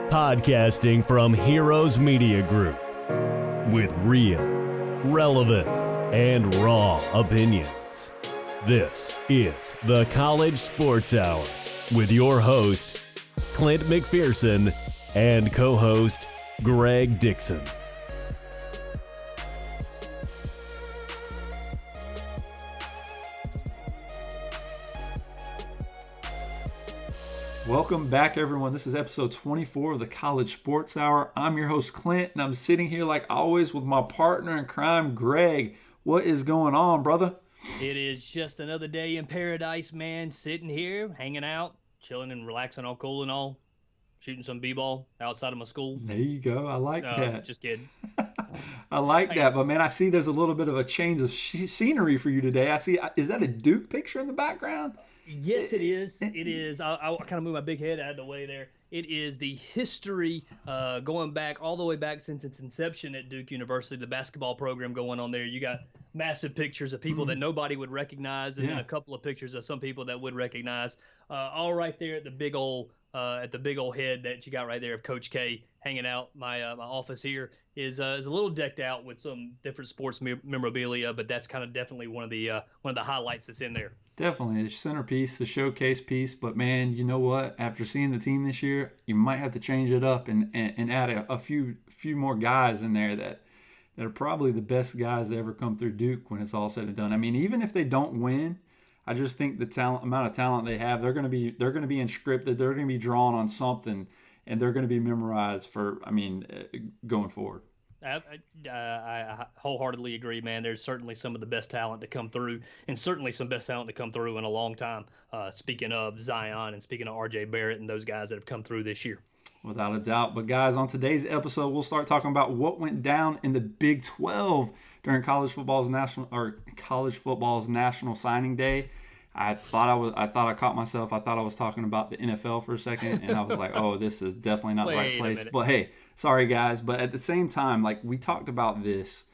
Podcasting from Heroes Media Group with real, relevant, and raw opinions. This is the College Sports Hour with your host, Clint McPherson, and co-host, Greg Dixon. Welcome back, everyone. This is episode 24 of the College Sports Hour. I'm your host, Clint, and I'm sitting here like always with my partner in crime, Greg. What is going on, brother? It is just another day in paradise, man. Sitting here, hanging out, chilling and relaxing, all cool and all. Shooting some b-ball outside of my school. There you go. I like that. Just kidding. I like that, but man, I see there's a little bit of a change of scenery for you today. I see. Is that a Duke picture in the background? Yes, it is. It is. I kind of move my big head out of the way there. It is the history going back all the way back since its inception at Duke University, the basketball program going on there. You got massive pictures of people that nobody would recognize, and then a couple of pictures of some people that would recognize. All right there at the big old head that you got right there of Coach K hanging out. My office here is a little decked out with some different sports memorabilia, but that's kind of definitely one of the highlights that's in there. Definitely the centerpiece, the showcase piece. But man, you know what? After seeing the team this year, you might have to change it up and add a few more guys in there that are probably the best guys that ever come through Duke when it's all said and done. I mean, even if they don't win, I just think the amount of talent they have, they're going to be inscripted. They're going to be drawn on something, and they're going to be memorized for, going forward. I wholeheartedly agree, man. There's certainly some of the best talent to come through, and certainly some best talent to come through in a long time. Speaking of Zion and speaking of R.J. Barrett and those guys that have come through this year. Without a doubt. But guys, on today's episode, we'll start talking about what went down in the Big 12 during college football's national signing day. I thought I caught myself. I thought I was talking about the NFL for a second, and I was like, oh, this is definitely not the right place. But hey, sorry guys. But at the same time, like, we talked about this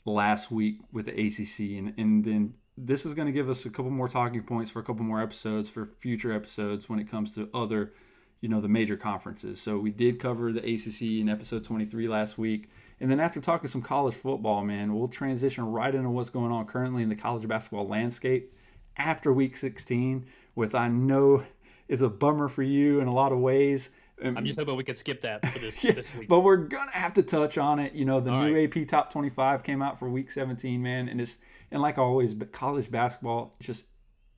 last week with the ACC, and then this is going to give us a couple more talking points for a couple more episodes, for future episodes when it comes to other, the major conferences. So we did cover the ACC in episode 23 last week. And then after talking some college football, man, we'll transition right into what's going on currently in the college basketball landscape after week 16, I know it's a bummer for you in a lot of ways. I'm just hoping we could skip that for this week. But we're going to have to touch on it. The new AP Top 25 came out for week 17, man. And like always, but college basketball, just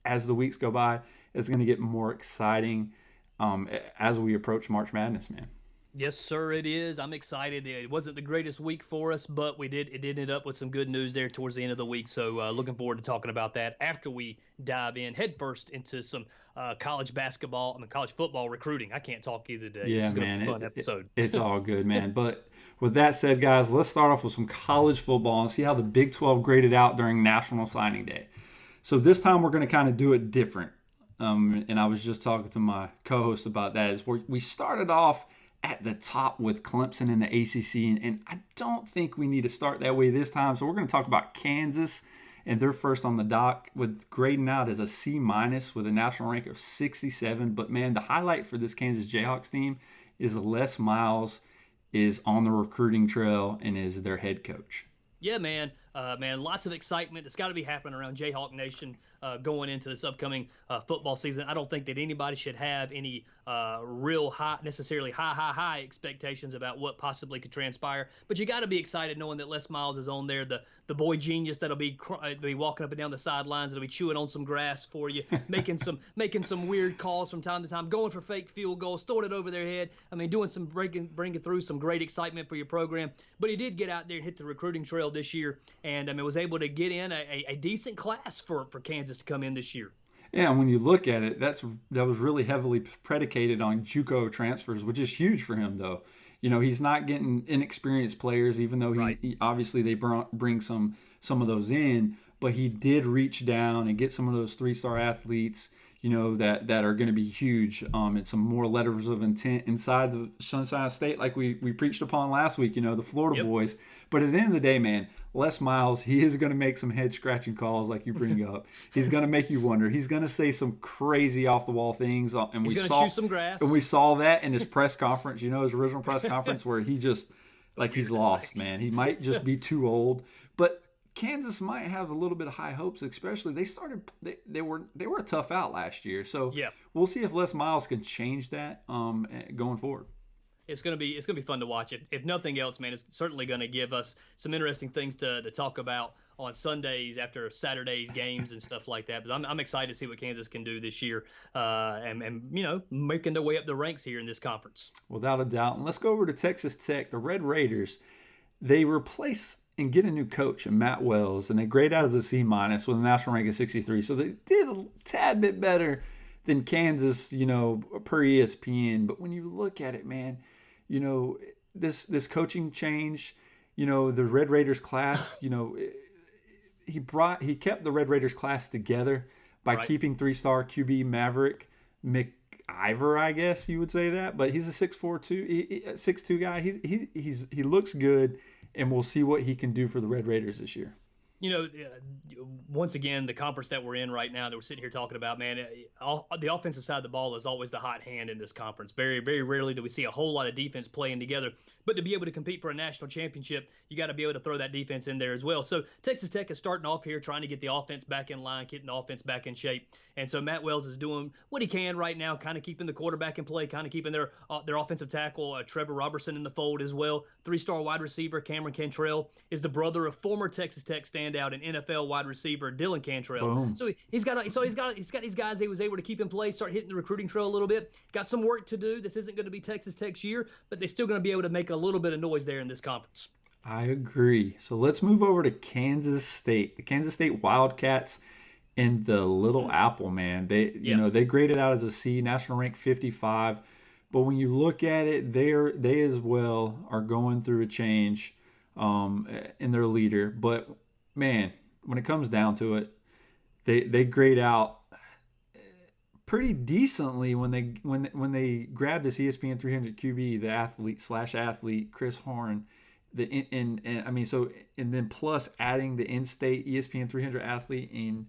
as the weeks go by, it's going to get more exciting as we approach March Madness, man. Yes, sir, it is. I'm excited. It wasn't the greatest week for us, but it did end up with some good news there towards the end of the week. So looking forward to talking about that after we dive in headfirst into some college football recruiting. I can't talk either today. Yeah, it's gonna man. Be a fun episode. It's all good, man. But with that said, guys, let's start off with some college football and see how the Big 12 graded out during National Signing Day. So this time we're going to kind of do it different. And I was just talking to my co-host about that. Is we started off at the top with Clemson in the ACC, and I don't think we need to start that way this time. So we're going to talk about Kansas, and they're first on the dock with grading out as a C- with a national rank of 67. But man, the highlight for this Kansas Jayhawks team is Les Miles is on the recruiting trail and is their head coach. Yeah, man. Lots of excitement. It's got to be happening around Jayhawk Nation going into this upcoming football season. I don't think that anybody should have any real high expectations about what possibly could transpire. But you got to be excited knowing that Les Miles is on there, the boy genius that'll be walking up and down the sidelines, that'll be chewing on some grass for you, making some weird calls from time to time, going for fake field goals, throwing it over their head. Doing some bringing through some great excitement for your program. But he did get out there and hit the recruiting trail this year. And was able to get in a decent class for Kansas to come in this year. Yeah, and when you look at it, that was really heavily predicated on JUCO transfers, which is huge for him, though. He's not getting inexperienced players, even though he obviously they bring some of those in, but he did reach down and get some of those 3-star athletes, that are going to be huge, and some more letters of intent inside the Sunshine State, like we preached upon last week, the Florida boys. But at the end of the day, man, Les Miles, he is going to make some head-scratching calls like you bring up. He's going to make you wonder. He's going to say some crazy off-the-wall things. And he's going to chew some grass. And we saw that in his press conference, his original press conference, where he just, he's lost, man. He might just be too old. But Kansas might have a little bit of high hopes, especially they were a tough out last year. So we'll see if Les Miles can change that going forward. It's gonna be fun to watch it. If nothing else, man, it's certainly gonna give us some interesting things to talk about on Sundays after Saturday's games and stuff like that. But I'm excited to see what Kansas can do this year, and making their way up the ranks here in this conference. Without a doubt. And let's go over to Texas Tech. The Red Raiders, they replace and get a new coach, Matt Wells, and they grade out as a C- with a national rank of 63. So they did a tad bit better than Kansas, per ESPN. But when you look at it, man, this coaching change, the Red Raiders class, he kept the Red Raiders class together by keeping 3-star QB Maverick McIver, I guess you would say that. But he's a 6'2" guy. He looks good. And we'll see what he can do for the Red Raiders this year. Once again, the conference that we're in right now that we're sitting here talking about, man, the offensive side of the ball is always the hot hand in this conference. Very, very rarely do we see a whole lot of defense playing together. But to be able to compete for a national championship, you got to be able to throw that defense in there as well. So Texas Tech is starting off here trying to get the offense back in line, getting the offense back in shape. And so Matt Wells is doing what he can right now, kind of keeping the quarterback in play, kind of keeping their offensive tackle, Trevor Robertson, in the fold as well. 3-star wide receiver Cameron Cantrell is the brother of former Texas Tech standout and NFL wide receiver Dylan Cantrell. Boom. So he's got these guys he was able to keep in play, start hitting the recruiting trail a little bit. Got some work to do. This isn't going to be Texas Tech's year, but they're still going to be able to make a little bit of noise there in this conference. I agree. So let's move over to Kansas State. The Kansas State Wildcats in the Little Apple, man. They graded out as a C, national rank 55. But when you look at it, they as well are going through a change in their leader. But man, when it comes down to it, they grade out pretty decently when they grab this ESPN 300 QB, the athlete Chris Horn, and then plus adding the in-state ESPN 300 athlete in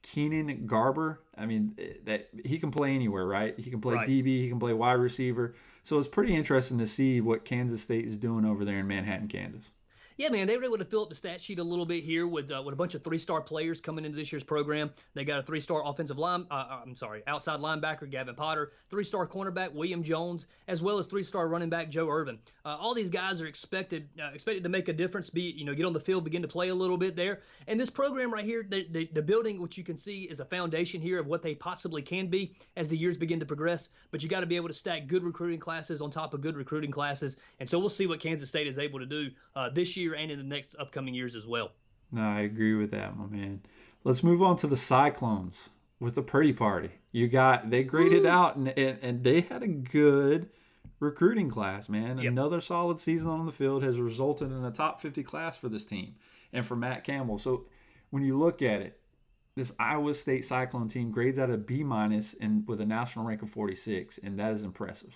Keenan Garber. I mean, that he can play anywhere, right? He can play DB, he can play wide receiver. So it's pretty interesting to see what Kansas State is doing over there in Manhattan, Kansas. Yeah, man, they were able to fill up the stat sheet a little bit here with a bunch of 3-star players coming into this year's program. They got a 3-star outside linebacker Gavin Potter, 3-star cornerback William Jones, as well as 3-star running back Joe Irvin. All these guys are expected to make a difference, get on the field, begin to play a little bit there. And this program right here, the building, which you can see is a foundation here of what they possibly can be as the years begin to progress. But you got to be able to stack good recruiting classes on top of good recruiting classes. And so we'll see what Kansas State is able to do this year and in the next upcoming years as well. No, I agree with that, my man. Let's move on to the Cyclones with the Purdy Party. They graded out and they had a good recruiting class, man. Yep. Another solid season on the field has resulted in a top 50 class for this team and for Matt Campbell. So when you look at it, this Iowa State Cyclone team grades out a B- and with a national rank of 46, and that is impressive.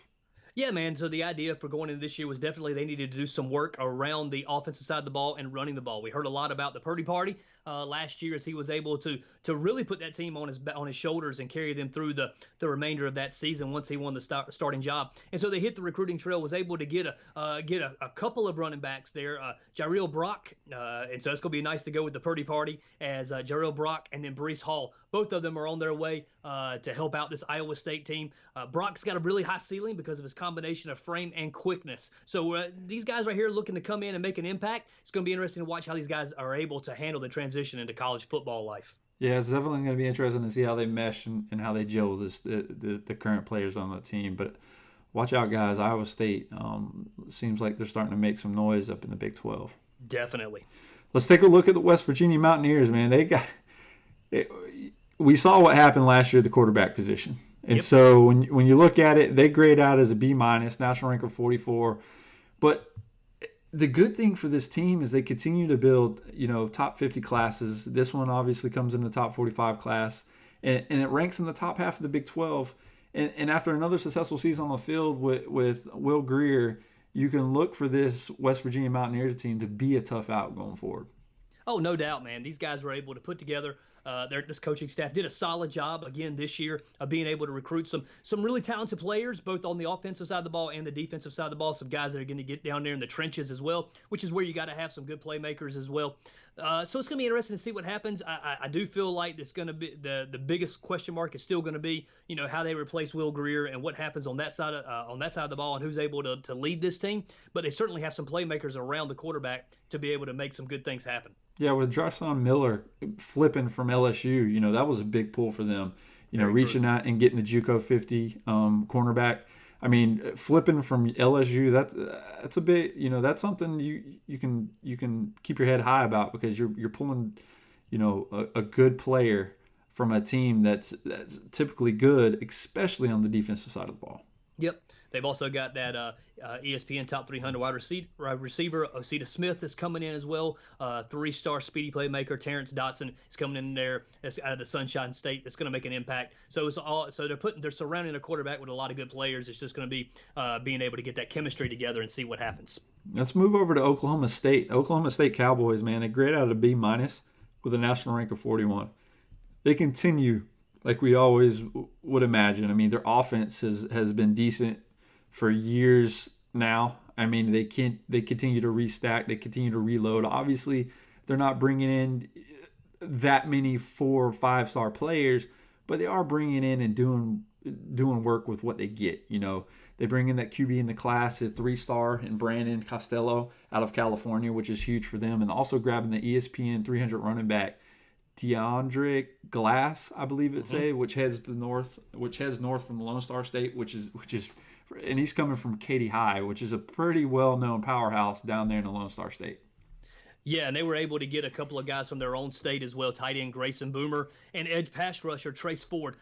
Yeah, man. So the idea for going into this year was definitely they needed to do some work around the offensive side of the ball and running the ball. We heard a lot about the Purdy Party last year as he was able to really put that team on his shoulders and carry them through the remainder of that season once he won the starting job. And so they hit the recruiting trail, was able to get a couple of running backs there, Jarrell Brock, and so it's going to be nice to go with the Purdy Party as Jarrell Brock and then Breece Hall. Both of them are on their way to help out this Iowa State team. Brock's got a really high ceiling because of his combination of frame and quickness. So these guys right here looking to come in and make an impact. It's going to be interesting to watch how these guys are able to handle the transition into college football life. Yeah, it's definitely going to be interesting to see how they mesh and how they gel with the current players on the team. But watch out, guys. Iowa State seems like they're starting to make some noise up in the Big 12. Definitely. Let's take a look at the West Virginia Mountaineers, man. We saw what happened last year at the quarterback position. And so when you look at it, they grade out as a B-, national rank of 44. But the good thing for this team is they continue to build, top 50 classes. This one obviously comes in the top 45 class. and it ranks in the top half of the Big 12. And after another successful season on the field with Will Grier, you can look for this West Virginia Mountaineers team to be a tough out going forward. Oh, no doubt, man. These guys were able to put together. This coaching staff did a solid job again this year of being able to recruit some really talented players, both on the offensive side of the ball and the defensive side of the ball. Some guys that are going to get down there in the trenches as well, which is where you got to have some good playmakers as well. So it's going to be interesting to see what happens. I do feel like it's going to be the biggest question mark is still going to be, how they replace Will Grier and what happens on that side of the ball and who's able to lead this team. But they certainly have some playmakers around the quarterback to be able to make some good things happen. Yeah, with Jarshawn Miller flipping from LSU, that was a big pull for them. Reaching out and getting the JUCO 50 cornerback. I mean, flipping from LSU, that's a bit, that's something you can keep your head high about, because you're pulling, a good player from a team that's typically good, especially on the defensive side of the ball. Yep. They've also got that ESPN top 300 wide receiver, Osita Smith, is coming in as well. 3-star speedy playmaker Terrence Dotson is coming in there out of the Sunshine State. That's going to make an impact. So they're surrounding a quarterback with a lot of good players. It's just going to be being able to get that chemistry together and see what happens. Let's move over to Oklahoma State. Oklahoma State Cowboys, man, they grade out a B- with a national rank of 41. They continue like we always would imagine. I mean, their offense has been decent for years now. I mean, they continue to restack, they continue to reload. Obviously, they're not bringing in that many 4 or 5-star players, but they are bringing in and doing work with what they get. They bring in that QB in the class, a 3-star, and Brandon Costello out of California, which is huge for them, and also grabbing the ESPN 300 running back DeAndre Glass, I believe which heads north from Lone Star State, which is. And he's coming from Katy High, which is a pretty well-known powerhouse down there in the Lone Star State. Yeah, and they were able to get a couple of guys from their own state as well, tight end Grayson Boomer and edge pass rusher Trace Ford,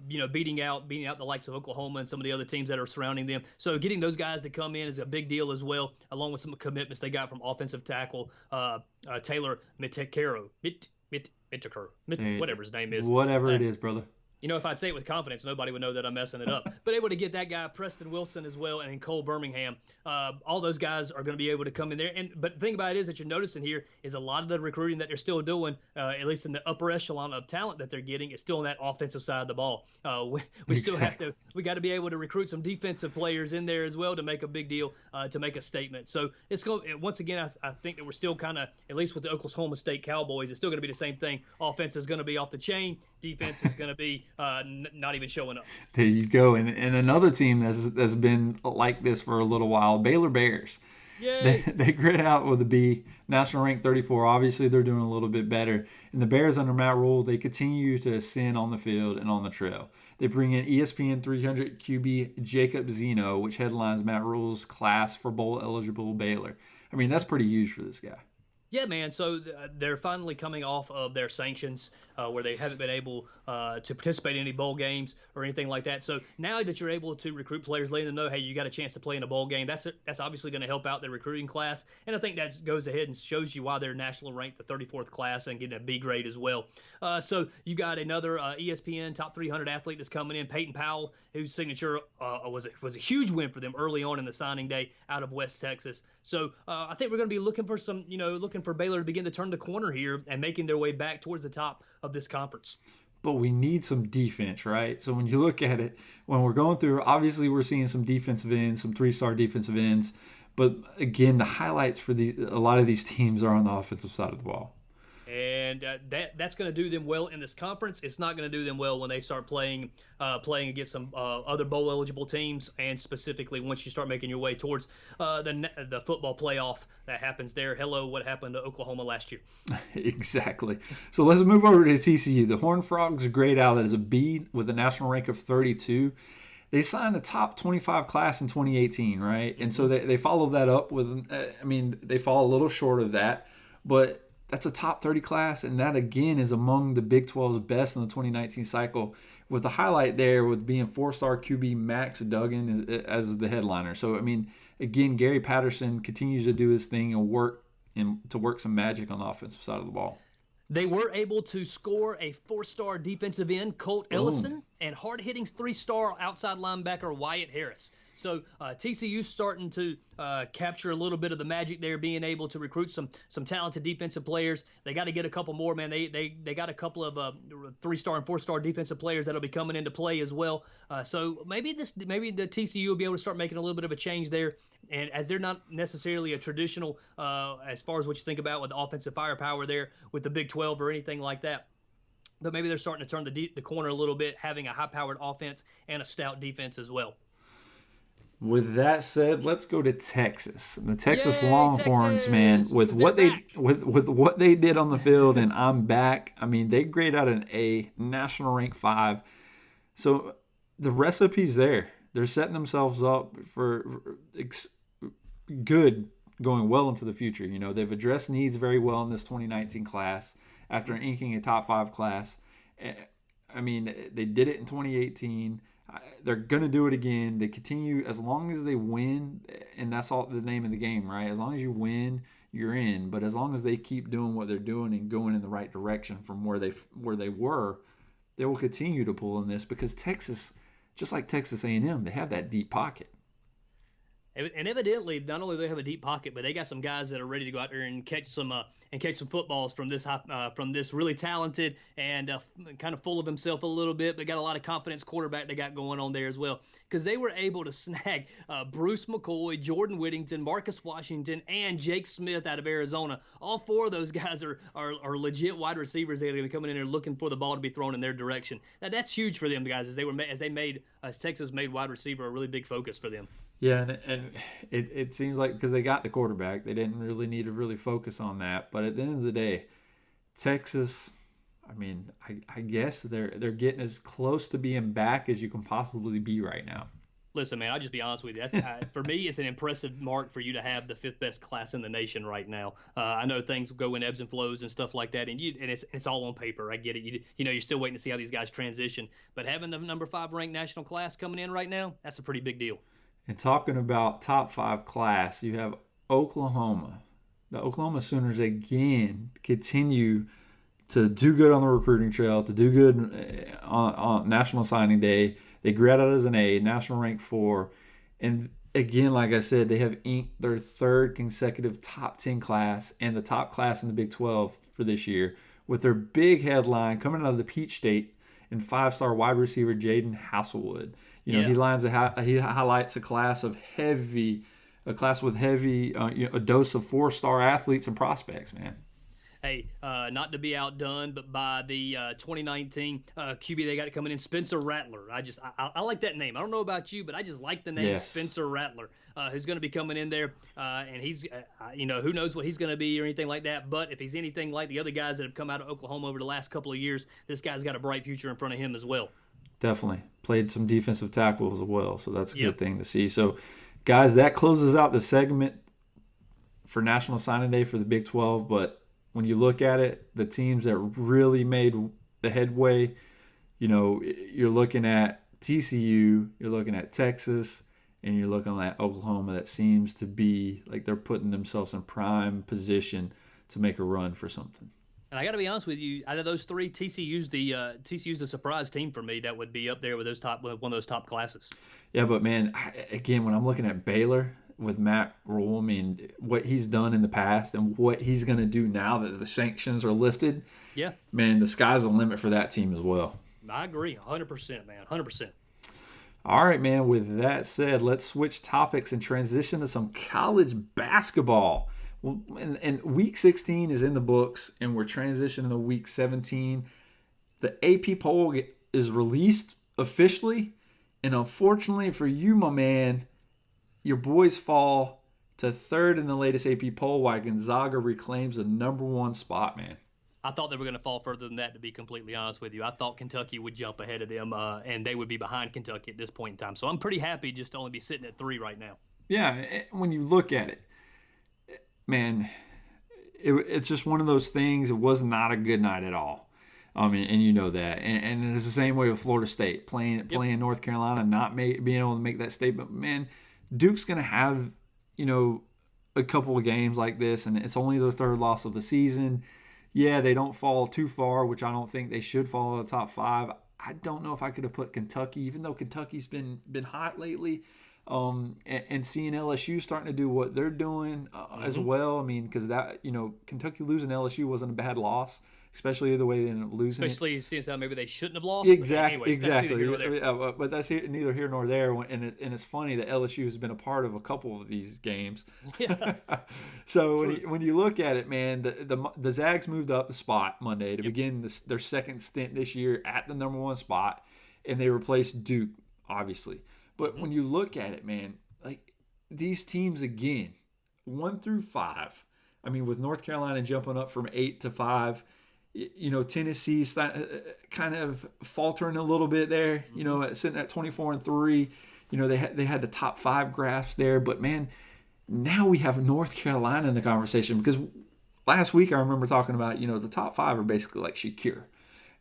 beating out the likes of Oklahoma and some of the other teams that are surrounding them. So getting those guys to come in is a big deal as well, along with some commitments they got from offensive tackle Taylor Mitekero, whatever his name is. Whatever it is, brother. If I'd say it with confidence, nobody would know that I'm messing it up. But able to get that guy, Preston Wilson, as well, and Cole Birmingham. All those guys are going to be able to come in there. But the thing about it is that you're noticing here is a lot of the recruiting that they're still doing, at least in the upper echelon of talent that they're getting, is still on that offensive side of the ball. We still have to – we got to be able to recruit some defensive players in there as well to make a big deal, to make a statement. So it's going – once again, I think that we're still kind of – at least with the Oklahoma State Cowboys, it's still going to be the same thing. Offense is going to be off the chain. Defense is going to be not even showing up. There you go. And another team that's been like this for a little while, Baylor Bears. Yay. They grid out with a B, national rank 34. Obviously, they're doing a little bit better. And the Bears under Matt Rule, they continue to ascend on the field and on the trail. They bring in ESPN 300 QB Jacob Zeno, which headlines Matt Rule's class for bowl-eligible Baylor. I mean, that's pretty huge for this guy. Yeah, man. So they're finally coming off of their sanctions where they haven't been able to participate in any bowl games or anything like that. So now that you're able to recruit players, letting them know, hey, you got a chance to play in a bowl game, that's obviously going to help out their recruiting class. And I think that goes ahead and shows you why they're national ranked the 34th class and getting a B grade as well. So you got another ESPN top 300 athlete that's coming in, Peyton Powell, whose signature was a huge win for them early on in the signing day out of West Texas. So I think we're going to be looking for Baylor to begin to turn the corner here and making their way back towards the top of this conference. But we need some defense, right? So when you look at it, when we're going through, obviously we're seeing some defensive ends, some 3-star defensive ends. But again, the highlights for a lot of these teams are on the offensive side of the ball. And that's going to do them well in this conference. It's not going to do them well when they start playing against some other bowl-eligible teams, and specifically once you start making your way towards the football playoff that happens there. Hello, what happened to Oklahoma last year? Exactly. So let's move over to TCU. The Horned Frogs grade out as a B with a national rank of 32. They signed the top 25 class in 2018, right? And so they follow that up with, they fall a little short of that, but that's a top 30 class, and that, again, is among the Big 12's best in the 2019 cycle, with the highlight there with being 4-star QB Max Duggan as the headliner. So, again, Gary Patterson continues to do his thing and work some magic on the offensive side of the ball. They were able to score a 4-star defensive end, Colt Ellison, and hard-hitting 3-star outside linebacker Wyatt Harris. So TCU's starting to capture a little bit of the magic there, being able to recruit some talented defensive players. They got to get a couple more, man. They got a couple of 3-star and 4-star defensive players that'll be coming into play as well. So maybe the TCU will be able to start making a little bit of a change there. And as they're not necessarily a traditional, as far as what you think about with the offensive firepower there with the Big 12 or anything like that, but maybe they're starting to turn the corner a little bit, having a high-powered offense and a stout defense as well. With that said, let's go to Texas. The Texas Longhorns, man, with what they did on the field, and I'm back. I mean, they grade out an A, national rank 5. So the recipe's there. They're setting themselves up for good going well into the future. You know, they've addressed needs very well in this 2019 class after inking a top 5 class. I mean, they did it in 2018. They're going to do it again. They continue as long as they win, and that's all the name of the game, right? As long as you win, you're in. But as long as they keep doing what they're doing and going in the right direction from where they were, they will continue to pull in this because Texas, just like Texas A&M, they have that deep pocket. And evidently, not only do they have a deep pocket, but they got some guys that are ready to go out there and catch some footballs from this really talented and kind of full of himself a little bit, but got a lot of confidence quarterback they got going on there as well. Because they were able to snag Bruce McCoy, Jordan Whittington, Marcus Washington, and Jake Smith out of Arizona. All 4 of those guys are legit wide receivers that are going to be coming in there looking for the ball to be thrown in their direction. Now that's huge for them guys as Texas made wide receiver a really big focus for them. Yeah, and it seems like because they got the quarterback, they didn't really need to really focus on that. But at the end of the day, Texas, I mean, I guess they're getting as close to being back as you can possibly be right now. Listen, man, I'll just be honest with you. That's, for me, it's an impressive mark for you to have the 5th best class in the nation right now. I know things go in ebbs and flows and stuff like that, and it's all on paper. I get it. You know, you're still waiting to see how these guys transition. But having the number 5 ranked national class coming in right now, that's a pretty big deal. And talking about top 5 class, you have Oklahoma. The Oklahoma Sooners again continue to do good on the recruiting trail, to do good on National Signing Day. They grade out as an A, national rank 4. And again, like I said, they have inked their 3rd consecutive top 10 class and the top class in the Big 12 for this year with their big headline coming out of the Peach State and 5-star wide receiver Jaden Hasselwood. You know, he highlights a class with heavy, a dose of 4-star athletes and prospects, man. Hey, not to be outdone, but by the 2019 QB they got coming in, Spencer Rattler. I like that name. I don't know about you, but I just like the name Spencer Rattler, who's going to be coming in there. And he's, who knows what he's going to be or anything like that. But if he's anything like the other guys that have come out of Oklahoma over the last couple of years, this guy's got a bright future in front of him as well. Definitely. Played some defensive tackles as well, so that's a good thing to see. So, guys, that closes out the segment for National Signing Day for the Big 12. But when you look at it, the teams that really made the headway, you know, you're looking at TCU, you're looking at Texas, and you're looking at Oklahoma that seems to be like they're putting themselves in prime position to make a run for something. And I got to be honest with you, out of those 3, TCU's the surprise team for me that would be up there with one of those top classes. Yeah, but man, again, when I'm looking at Baylor with Matt Rule, I mean, what he's done in the past and what he's going to do now that the sanctions are lifted, man, the sky's the limit for that team as well. I agree, 100%, man, 100%. All right, man, with that said, let's switch topics and transition to some college basketball. Well, and Week 16 is in the books, and we're transitioning to Week 17. The AP poll is released officially, and unfortunately for you, my man, your boys fall to 3rd in the latest AP poll while Gonzaga reclaims the number 1 spot, man. I thought they were going to fall further than that, to be completely honest with you. I thought Kentucky would jump ahead of them, and they would be behind Kentucky at this point in time. So I'm pretty happy just to only be sitting at 3 right now. Yeah, when you look at it, man, it's just one of those things. It was not a good night at all. And you know that. And it's the same way with Florida State, playing North Carolina, not being able to make that statement. Man, Duke's going to have, a couple of games like this, and it's only their 3rd loss of the season. Yeah, they don't fall too far, which I don't think they should fall in the top 5. I don't know if I could have put Kentucky, even though Kentucky's been hot lately. And seeing LSU starting to do what they're doing as well. I mean, because Kentucky losing LSU wasn't a bad loss, especially the way they ended up losing. Especially since maybe they shouldn't have lost. Exactly. But that's neither here nor there. And it's funny that LSU has been a part of a couple of these games. Yeah. So when you look at it, man, the Zags moved up the spot Monday to begin their second stint this year at the number 1 spot, and they replaced Duke, obviously. But when you look at it, man, like these teams again, 1 through 5. I mean, with North Carolina jumping up from 8 to 5, Tennessee's kind of faltering a little bit there. Sitting at 24-3. They had the top 5 grasp there, but man, now we have North Carolina in the conversation because last week I remember talking about the top 5 are basically like secure,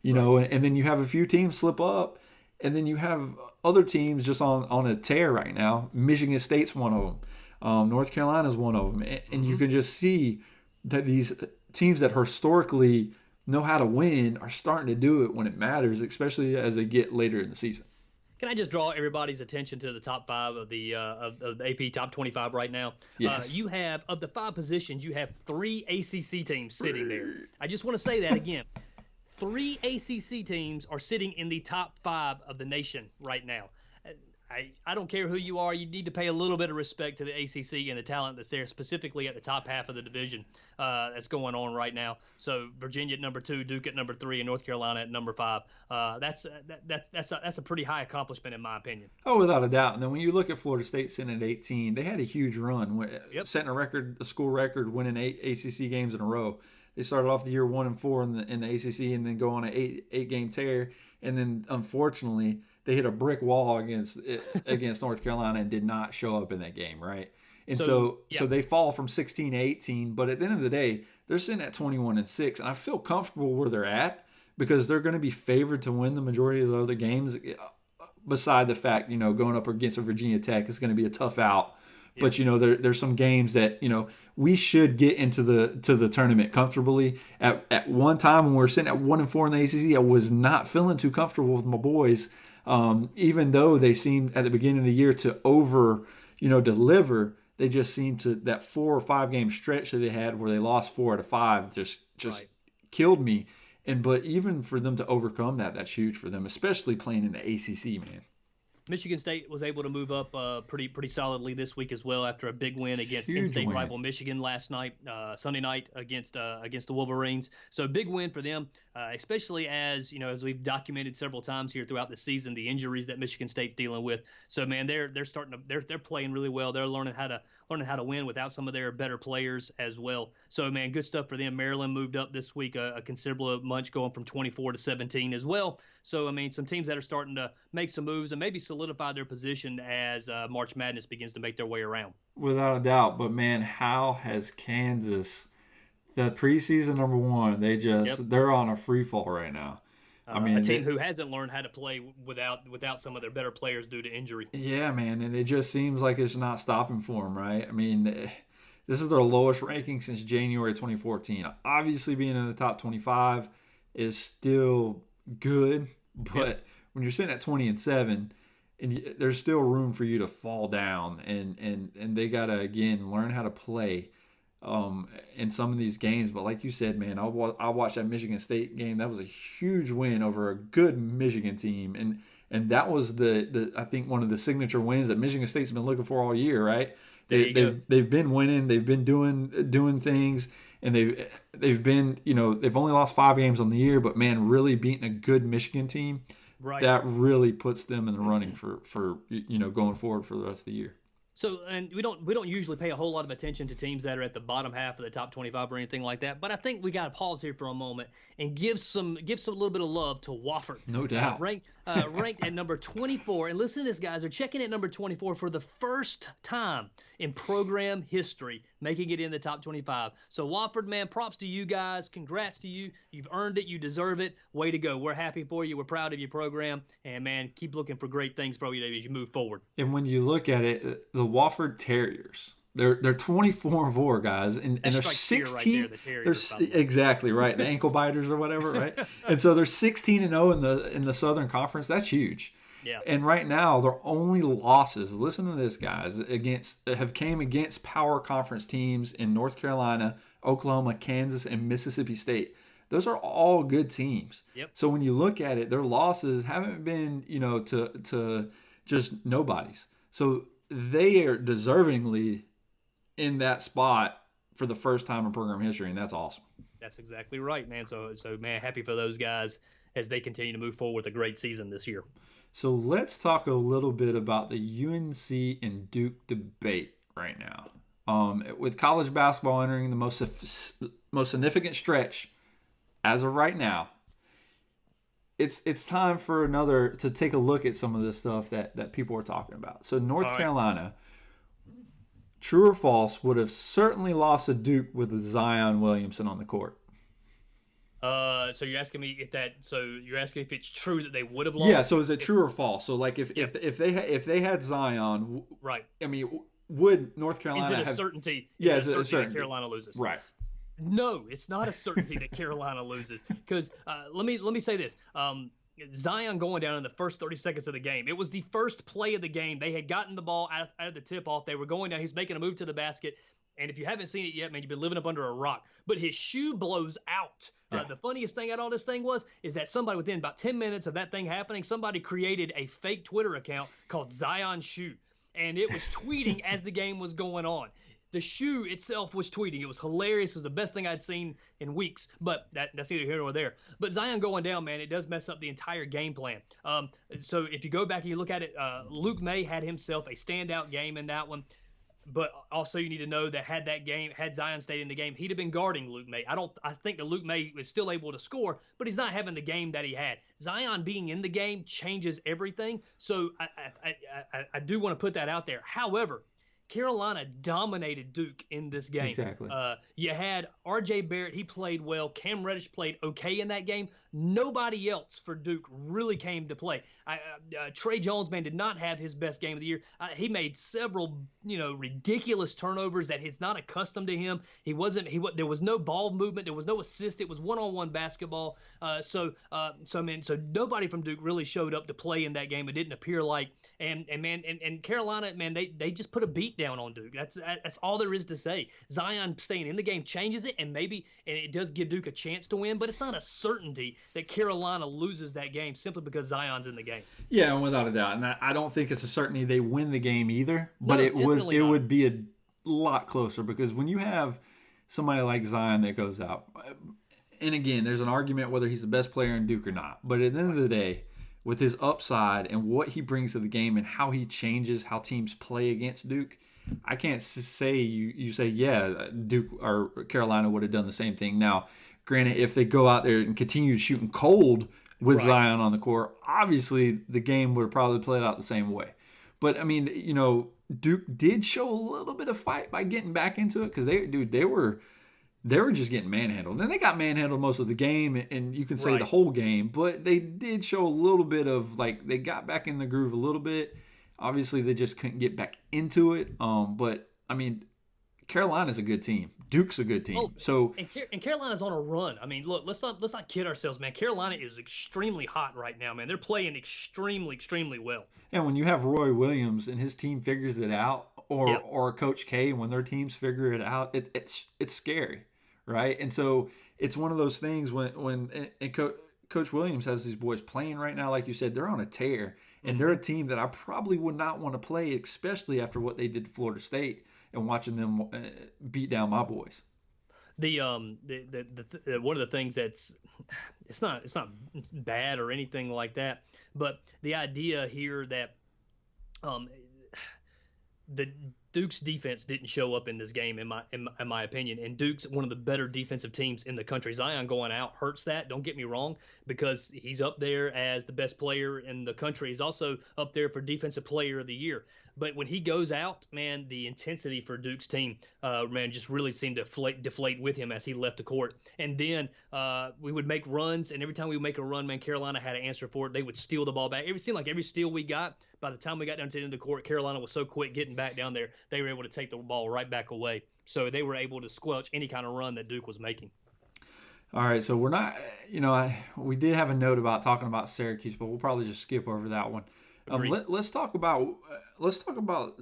and then you have a few teams slip up. And then you have other teams just on a tear right now. Michigan State's one of them. North Carolina's one of them. And you can just see that these teams that historically know how to win are starting to do it when it matters, especially as they get later in the season. Can I just draw everybody's attention to the top 5 of the AP top 25 right now? Yes. You have, of the 5 positions, you have 3 ACC teams sitting there. I just want to say that again. 3 ACC teams are sitting in the top 5 of the nation right now. I don't care who you are. You need to pay a little bit of respect to the ACC and the talent that's there, specifically at the top half of the division that's going on right now. So Virginia at number 2, Duke at number 3, and North Carolina at number 5. That's a pretty high accomplishment in my opinion. Oh, without a doubt. And then when you look at Florida State sitting at 18, they had a huge run, setting a school record, winning 8 ACC games in a row. They started off the year 1-4 in the ACC, and then go on an eight game tear, and then unfortunately they hit a brick wall against North Carolina and did not show up in that game, right? And so they fall from 16 to 18, but at the end of the day, they're sitting at 21-6, and I feel comfortable where they're at because they're going to be favored to win the majority of the other games. Beside the fact, going up against a Virginia Tech is going to be a tough out. Yeah. But there's some games that we should get into the tournament comfortably. At one time when we were sitting at 1-4 in the ACC, I was not feeling too comfortable with my boys, even though they seemed at the beginning of the year to over deliver. They just seemed to, that 4 or 5 game stretch that they had where they lost 4 out of 5 just right. Killed me. But even for them to overcome that's huge for them, especially playing in the ACC, man. Michigan State was able to move up pretty solidly this week as well after a big win against in-state rival Michigan last night, Sunday night against the Wolverines. So big win for them, especially as we've documented several times here throughout the season, the injuries that Michigan State's dealing with. So man, they're playing really well. They're learning how to win without some of their better players as well. So man, good stuff for them. Maryland moved up this week a considerable bunch, going from 24 to 17 as well. So I mean, some teams that are starting to make some moves and maybe solidify their position as March Madness begins to make their way around. Without a doubt. But man, how has Kansas, the preseason number 1, they're on a free fall right now. I mean, a team who hasn't learned how to play without some of their better players due to injury. Yeah, man, and it just seems like it's not stopping for them, right? I mean, this is their lowest ranking since January 2014. Obviously, being in the top 25 is still good, but when you're sitting at 20-7, and there's still room for you to fall down, and they gotta again learn how to play in some of these games. But like you said, man, I watched that Michigan State game. That was a huge win over a good Michigan team, and that was the I think one of the signature wins that Michigan State's been looking for all year, right? They've been winning, they've been doing things, and they've been they've only lost 5 games on the year, but man, really beating a good Michigan team. Right. That really puts them in the running for going forward for the rest of the year. So, and we don't usually pay a whole lot of attention to teams that are at the bottom half of the top 25 or anything like that. But I think we got to pause here for a moment and give some little bit of love to Wofford. No doubt. Ranked at number 24. And listen to this, guys. They're checking at number 24 for the first time in program history, making it in the top 25. So Wofford, man, props to you guys. Congrats to you. You've earned it. You deserve it. Way to go. We're happy for you. We're proud of your program. And, man, keep looking for great things for you as you move forward. And when you look at it, the Wofford Terriers, They're 24-4, guys, and they're strikes 16. right there, the Terriers, exactly right, the ankle biters or whatever, right? And so they're 16-0 in the Southern Conference. That's huge. Yeah. And right now, their only losses, listen to this, guys, came against power conference teams in North Carolina, Oklahoma, Kansas, and Mississippi State. Those are all good teams. Yep. So when you look at it, their losses haven't been, to just nobodies. So they are deservingly in that spot for the first time in program history, and that's awesome. That's exactly right, man. So man, happy for those guys as they continue to move forward with a great season this year. So let's talk a little bit about the UNC and Duke debate right now. With college basketball entering the most significant stretch as of right now, it's time for to take a look at some of the stuff that people are talking about. So North Carolina, true or false, would have certainly lost to Duke with Zion Williamson on the court. So you're asking me if it's true that they would have lost? Yeah. So is it true or false? So like if they had Zion, right? I mean, would North Carolina have certainty? Yeah, is it a certainty that Carolina loses? Right. No, it's not a certainty that Carolina loses. Because let me say this. Zion going down in the first 30 seconds of the game. It was the first play of the game. They had gotten the ball out of the tip-off. They were going down. He's making a move to the basket. And if you haven't seen it yet, man, you've been living up under a rock. But his shoe blows out. Yeah. The funniest thing out of all this thing is that somebody within about 10 minutes of that thing happening, somebody created a fake Twitter account called Zion Shoe. And it was tweeting as the game was going on. The shoe itself was tweeting. It was hilarious. It was the best thing I'd seen in weeks. But that's neither here nor there. But Zion going down, man, it does mess up the entire game plan. So if you go back and you look at it, Luke May had himself a standout game in that one. But also you need to know that had Zion stayed in the game, he'd have been guarding Luke May. I think that Luke May was still able to score, but he's not having the game that he had. Zion being in the game changes everything. So I do want to put that out there. However, Carolina dominated Duke in this game. Exactly. You had R.J. Barrett. He played well. Cam Reddish played okay in that game. Nobody else for Duke really came to play. Trey Jones, man, did not have his best game of the year. He made several, ridiculous turnovers that he's not accustomed to him. There was no ball movement. There was no assist. It was one-on-one basketball. So nobody from Duke really showed up to play in that game. It didn't appear like. And Carolina, man, they just put a beat down on Duke. That's all there is to say. Zion staying in the game changes it, and it does give Duke a chance to win, but it's not a certainty that Carolina loses that game simply because Zion's in the game. Yeah, without a doubt. And I don't think it's a certainty they win the game either, but No, it would be a lot closer because when you have somebody like Zion that goes out, and again, there's an argument whether he's the best player in Duke or not, but at the end of the day, with his upside and what he brings to the game and how he changes how teams play against Duke, I can't say you say, yeah, Duke or Carolina would have done the same thing. Now, granted, if they go out there and continue shooting cold with Zion on the court, obviously the game would have probably played out the same way. But, I mean, Duke did show a little bit of fight by getting back into it because they were just getting manhandled. And they got manhandled most of the game, and you can say the whole game, but they did show a little bit of, they got back in the groove a little bit. Obviously, they just couldn't get back into it. But, I mean, Carolina's a good team. Duke's a good team. And Carolina's on a run. I mean, look, let's not kid ourselves, man. Carolina is extremely hot right now, man. They're playing extremely, extremely well. And when you have Roy Williams and his team figures it out, or Coach K, when their teams figure it out, it's scary, right? And so it's one of those things when Coach Williams has these boys playing right now, like you said, they're on a tear, and they're a team that I probably would not want to play, especially after what they did to Florida State and watching them beat down my boys. One of the things it's not bad or anything like that, but the idea here that the Duke's defense didn't show up in this game, in my opinion, and Duke's one of the better defensive teams in the country. Zion going out hurts that. Don't get me wrong, because he's up there as the best player in the country. He's also up there for Defensive Player of the Year. But when he goes out, man, the intensity for Duke's team, just really seemed to deflate with him as he left the court. And then we would make runs, and every time we would make a run, man, Carolina had to answer for it. They would steal the ball back. It seemed like every steal we got, by the time we got down to the end of the court, Carolina was so quick getting back down there, they were able to take the ball right back away. So they were able to squelch any kind of run that Duke was making. All right, so we're not, we did have a note about talking about Syracuse, but we'll probably just skip over that one. Let's talk about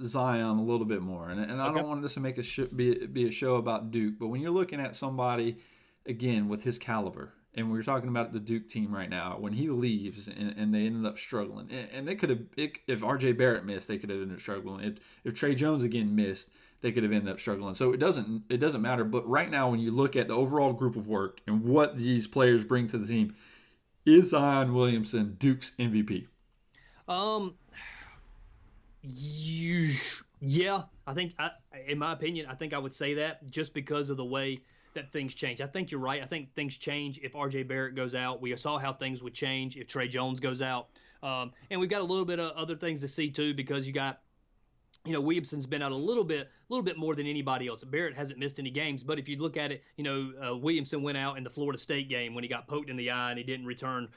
Zion a little bit more, and I don't want this to make be a show about Duke, but when you're looking at somebody again with his caliber, and we're talking about the Duke team right now, when he leaves and they ended up struggling, and they could have, if R.J. Barrett missed, they could have ended up struggling. If Trey Jones again missed, they could have ended up struggling. So it doesn't matter. But right now, when you look at the overall group of work and what these players bring to the team, is Zion Williamson Duke's MVP? Yeah, I think, in my opinion, I think I would say that just because of the way that things change. I think you're right. I think things change if R.J. Barrett goes out. We saw how things would change if Trey Jones goes out. And we've got a little bit of other things to see too, because you got, Williamson's been out a little bit more than anybody else. Barrett hasn't missed any games, but if you look at it, Williamson went out in the Florida State game when he got poked in the eye and he didn't return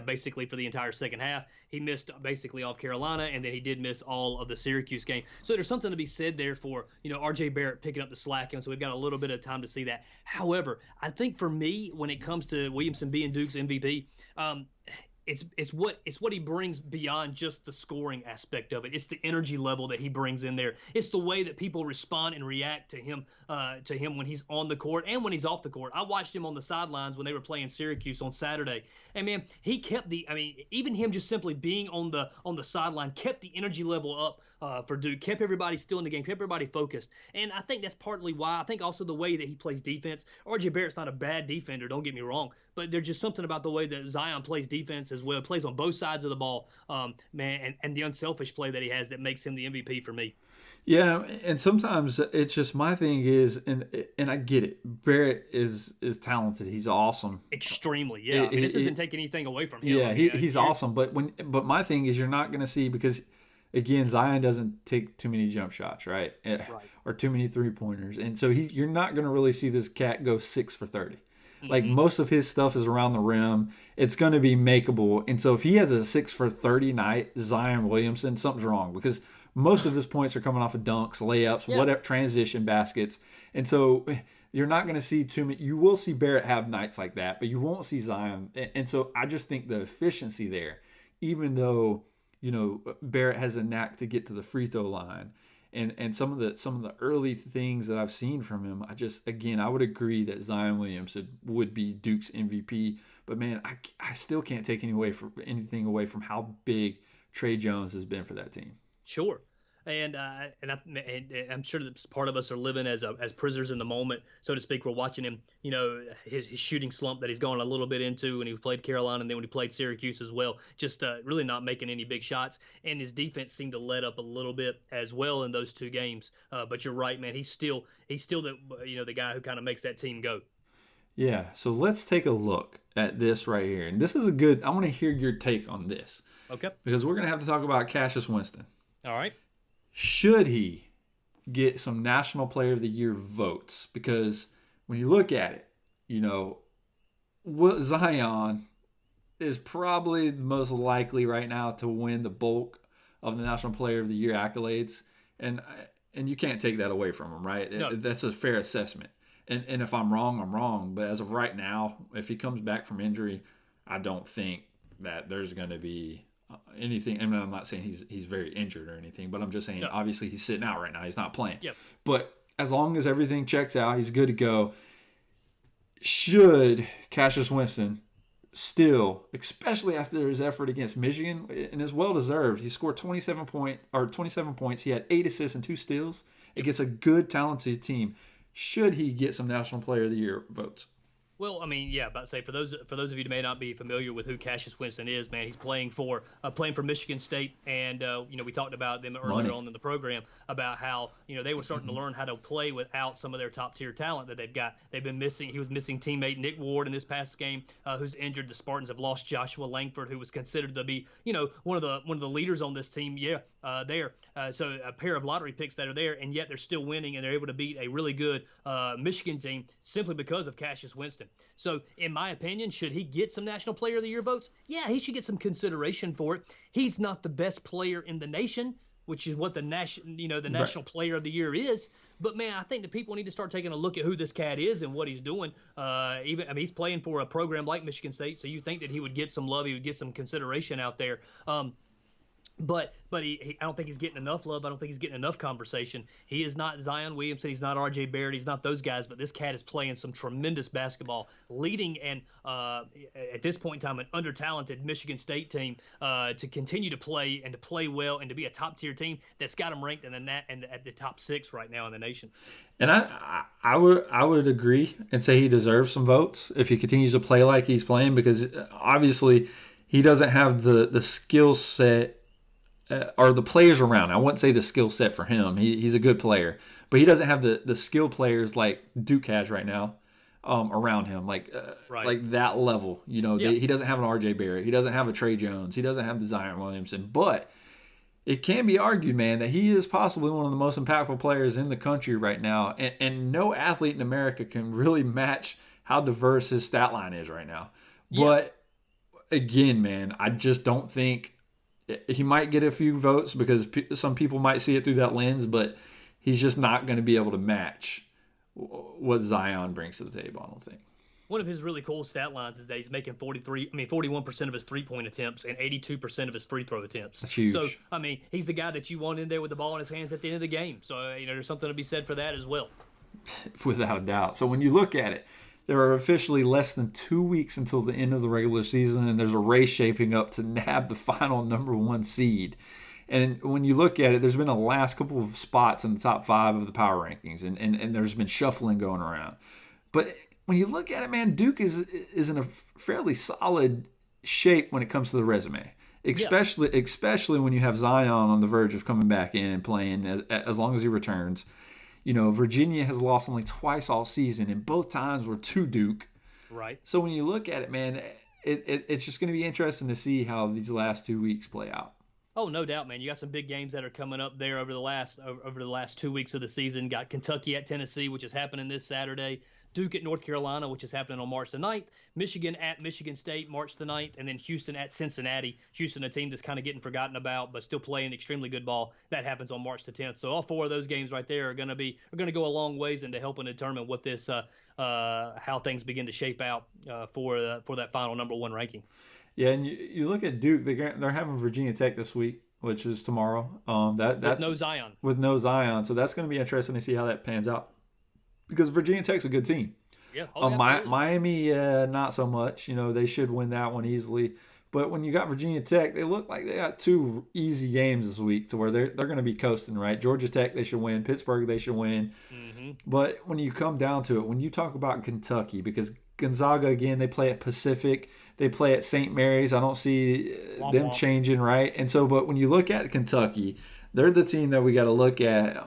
basically for the entire second half. He missed basically off Carolina, and then he did miss all of the Syracuse game. So there's something to be said there for, R.J. Barrett picking up the slack, and so we've got a little bit of time to see that. However, I think for me, when it comes to Williamson being Duke's MVP, it's what he brings beyond just the scoring aspect of it. It's the energy level that he brings in there. It's the way that people respond and react to him when he's on the court and when he's off the court. I watched him on the sidelines when they were playing Syracuse on Saturday, and man, he kept even him just simply being on the sideline kept the energy level up for Duke, kept everybody still in the game, kept everybody focused. And I think that's partly why. I think also the way that he plays defense. R.J. Barrett's not a bad defender, don't get me wrong, but there's just something about the way that Zion plays defense as well, plays on both sides of the ball, man, and the unselfish play that he has that makes him the MVP for me. Yeah, and sometimes it's just my thing is, and I get it. Barrett is talented. He's awesome. Extremely, yeah. This doesn't take anything away from him. Yeah, he's awesome. But my thing is, you're not going to see, because again, Zion doesn't take too many jump shots, right? Or too many 3-pointers, and so you're not going to really see this cat go 6 for 30. Like most of his stuff is around the rim. It's going to be makeable. And so if he has a 6 for 30 night, Zion Williamson, something's wrong, because most of his points are coming off of dunks, layups, whatever, transition baskets. And so you're not going to see too many. You will see Barrett have nights like that, but you won't see Zion. And so I just think the efficiency there, even though, Barrett has a knack to get to the free throw line, and some of the early things that I've seen from him, I would agree that Zion Williamson would be Duke's MVP. But man, I still can't take anything away from how big Trey Jones has been for that team. Sure. And I'm sure that part of us are living as prisoners in the moment, so to speak. We're watching him, his shooting slump that he's gone a little bit into when he played Carolina, and then when he played Syracuse as well, just really not making any big shots. And his defense seemed to let up a little bit as well in those two games. But you're right, man. He's still the guy who kind of makes that team go. Yeah. So let's take a look at this right here, and this is I want to hear your take on this. Okay. Because we're gonna have to talk about Cassius Winston. All right. Should he get some National Player of the Year votes? Because when you look at it, Zion is probably the most likely right now to win the bulk of the National Player of the Year accolades, and you can't take that away from him, right? No. That's a fair assessment. And if I'm wrong, I'm wrong. But as of right now, if he comes back from injury, I don't think that there's going to be anything. I mean, I'm not saying he's very injured or anything, but I'm just saying obviously he's sitting out right now. He's not playing. Yep. But as long as everything checks out, he's good to go. Should Cassius Winston still, especially after his effort against Michigan, and is well deserved. He scored 27 points. He had 8 assists and 2 steals against a good, talented team. Should he get some National Player of the Year votes? Well, I mean, yeah, but say for those of you who may not be familiar with who Cassius Winston is, man, he's playing for Michigan State, and we talked about them earlier on in the program about how they were starting to learn how to play without some of their top tier talent that they've got. They've been missing. He was missing teammate Nick Ward in this past game, who's injured. The Spartans have lost Joshua Langford, who was considered to be one of the leaders on this team. There. So a pair of lottery picks that are there, and yet they're still winning, and they're able to beat a really good Michigan team simply because of Cassius Winston. happen. So, in my opinion, should he get some National Player of the Year votes? Yeah, he should get some consideration for it. He's not the best player in the nation, which is what the National Player of the Year is. But man, I think the people need to start taking a look at who this cat is and what he's doing. He's playing for a program like Michigan State, so you think that he would get some love, he would get some consideration out there. But I don't think he's getting enough love. I don't think he's getting enough conversation. He is not Zion Williamson. He's not R.J. Barrett. He's not those guys. But this cat is playing some tremendous basketball, leading and at this point in time an under-talented Michigan State team to continue to play and to play well and to be a top-tier team that's got them ranked at the top 6 right now in the nation. And I would agree and say he deserves some votes if he continues to play like he's playing, because obviously he doesn't have the skill set. Or the players around. I wouldn't say the skill set for him. He's a good player, but he doesn't have the skill players like Duke has right now around him, like that level. He doesn't have an R.J. Barrett. He doesn't have a Trey Jones. He doesn't have the Zion Williamson. But it can be argued, man, that he is possibly one of the most impactful players in the country right now, and no athlete in America can really match how diverse his stat line is right now. Yeah. But again, man, I just don't think. He might get a few votes because some people might see it through that lens, but he's just not going to be able to match what Zion brings to the table, I don't think. One of his really cool stat lines is that he's making 41% of his three-point attempts and 82% of his free throw attempts. That's huge. So, he's the guy that you want in there with the ball in his hands at the end of the game. So, there's something to be said for that as well. Without a doubt. So when you look at it, there are officially less than 2 weeks until the end of the regular season, and there's a race shaping up to nab the final number 1 seed. And when you look at it, there's been a last couple of spots in the top 5 of the power rankings, and there's been shuffling going around. But when you look at it, man, Duke is in a fairly solid shape when it comes to the resume, especially when you have Zion on the verge of coming back in and playing as long as he returns. Virginia has lost only twice all season, and both times were to Duke. Right. So when you look at it, man, it's just going to be interesting to see how these last 2 weeks play out. Oh, no doubt, man. You got some big games that are coming up there over the last 2 weeks of the season. Got Kentucky at Tennessee, which is happening this Saturday. Duke at North Carolina, which is happening on March the 9th. Michigan at Michigan State, March the 9th. And then Houston at Cincinnati. Houston, a team that's kind of getting forgotten about, but still playing extremely good ball. That happens on March the 10th. So all 4 of those games right there are going to go a long ways into helping determine what this how things begin to shape out for that final number 1 ranking. Yeah, and you look at Duke, they're having Virginia Tech this week, which is tomorrow. With no Zion. With no Zion. So that's going to be interesting to see how that pans out. Because Virginia Tech's a good team. Yeah. Miami, not so much. They should win that one easily. But when you got Virginia Tech, they look like they got 2 easy games this week to where they're going to be coasting, right? Georgia Tech, they should win. Pittsburgh, they should win. Mm-hmm. But when you come down to it, when you talk about Kentucky, because Gonzaga, again, they play at Pacific. They play at St. Mary's. I don't see them changing, right? And so, but when you look at Kentucky, they're the team that we got to look at.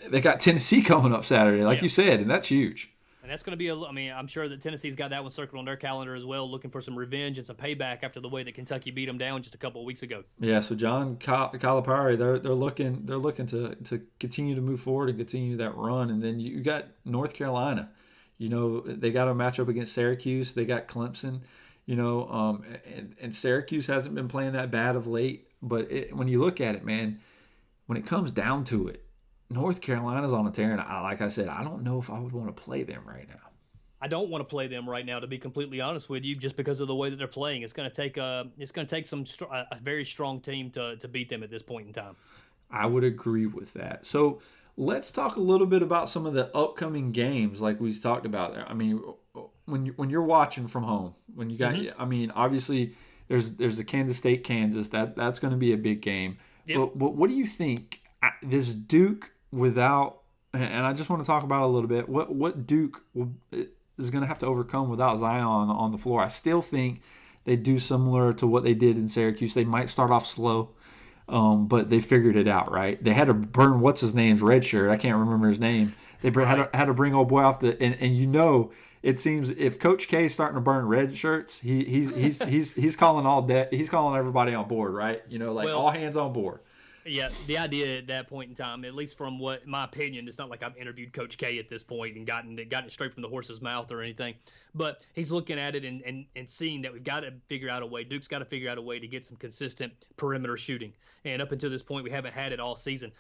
They got Tennessee coming up Saturday, like you said, and that's huge. And that's going to be I'm sure that Tennessee's got that one circled on their calendar as well, looking for some revenge and some payback after the way that Kentucky beat them down just a couple of weeks ago. Yeah, so John Calipari, they're looking to continue to move forward and continue that run. And then you got North Carolina. They got a matchup against Syracuse. They got Clemson. And Syracuse hasn't been playing that bad of late. But when you look at it, man, when it comes down to it, North Carolina's on a tear, and like I said, I don't know if I would want to play them right now. I don't want to play them right now, to be completely honest with you, just because of the way that they're playing. It's going to take a very strong team to beat them at this point in time. I would agree with that. So let's talk a little bit about some of the upcoming games, like we talked about there. When you're watching from home, when you got, obviously there's the Kansas State Kansas that's going to be a big game. Yep. But what do you think this Duke without? And I just want to talk about it a little bit. What Duke is going to have to overcome without Zion on the floor? I still think they do similar to what they did in Syracuse. They might start off slow, but they figured it out, right? They had to burn what's-his-name's red shirt. I can't remember his name. They had to bring old boy off the and it seems if Coach K is starting to burn red shirts, he's calling he's calling everybody on board, right? All hands on board. Yeah, the idea at that point in time, at least from what my opinion, it's not like I've interviewed Coach K at this point and gotten it straight from the horse's mouth or anything. But he's looking at it and seeing that we've got to figure out a way. Duke's got to figure out a way to get some consistent perimeter shooting. And up until this point, we haven't had it all season.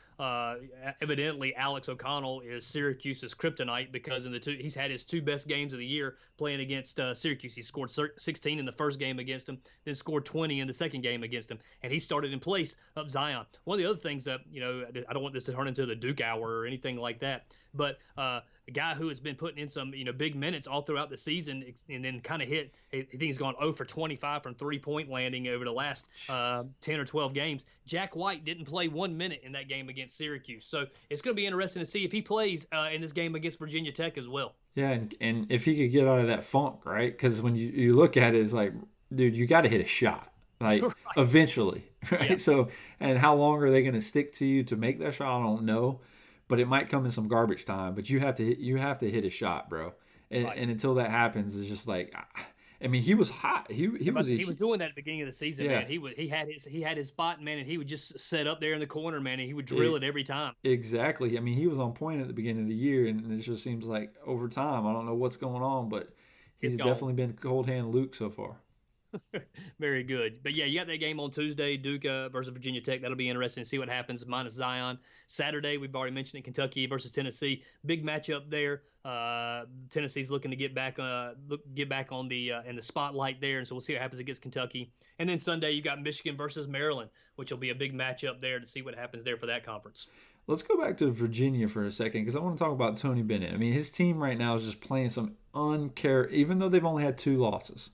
Evidently, Alex O'Connell is Syracuse's kryptonite because he's had his two best games of the year playing against Syracuse. He scored 16 in the first game against them, then scored 20 in the second game against them, and he started in place of Zion. One of the other things that, I don't want this to turn into the Duke hour or anything like that, but a guy who has been putting in some, big minutes all throughout the season and then kind of I think he's gone 0 for 25 from three-point landing over the last 10 or 12 games. Jack White didn't play 1 minute in that game against Syracuse. So it's going to be interesting to see if he plays in this game against Virginia Tech as well. Yeah, and if he could get out of that funk, right? Because when you look at it, it's like, dude, you got to hit a shot, like right. Eventually, right? Yeah. So, and how long are they going to stick to you to make that shot? I don't know, but it might come in some garbage time. But you have to hit a shot, bro. And, right. And until that happens, it's just like, I mean, he was hot. He was doing that at the beginning of the season, yeah. Man. He had his spot, man, and he would just set up there in the corner, man, and he would drill it every time. Exactly. I mean, he was on point at the beginning of the year, and it just seems like over time, I don't know what's going on, but he's definitely been cold hand Luke so far. Very good. But yeah, you got that game on Tuesday, Duke versus Virginia Tech. That'll be interesting to see what happens minus Zion. Saturday, we've already mentioned it, Kentucky versus Tennessee. Big matchup there. Tennessee's looking to get back on the in the spotlight there, and so we'll see what happens against Kentucky. And then Sunday, you got Michigan versus Maryland, which will be a big matchup there to see what happens there for that conference. Let's go back to Virginia for a second because I want to talk about Tony Bennett. I mean, his team right now is just playing some even though they've only had 2 losses.